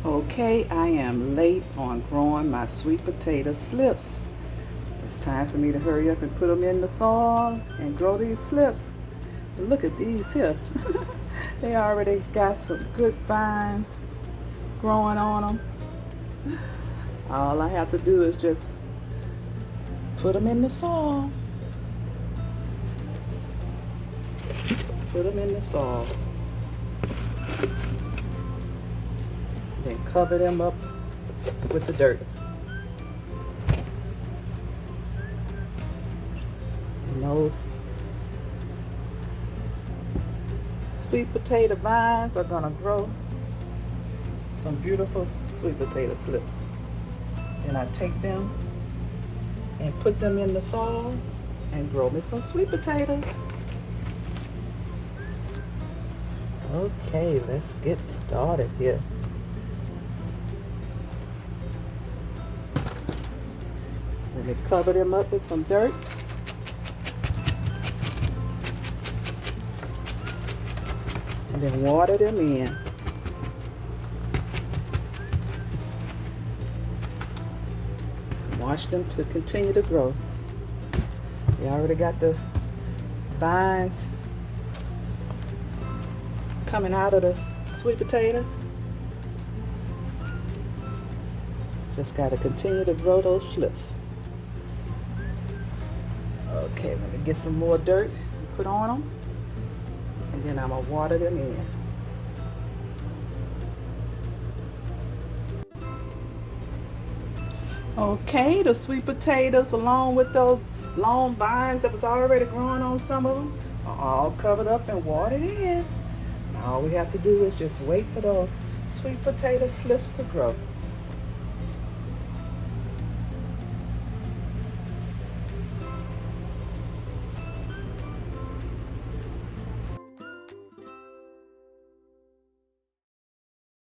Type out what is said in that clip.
Okay, I am late on growing my sweet potato slips. It's time for me to hurry up and put them in the soil and grow these slips. But look at these here. They already got some good vines growing on them. All I have to do is just put them in the soil. Put them in the soil. Then cover them up with the dirt. And those sweet potato vines are gonna grow some beautiful sweet potato slips. Then I take them and put them in the soil and grow me some sweet potatoes. Okay, let's get started here. Let me cover them up with some dirt. And then water them in. Watch them to continue to grow. They already got the vines coming out of the sweet potato. Just got to continue to grow those slips. Okay, let me get some more dirt and put on them. And then I'm going to water them in. Okay, the sweet potatoes along with those long vines that was already growing on some of them are all covered up and watered in. Now all we have to do is just wait for those sweet potato slips to grow.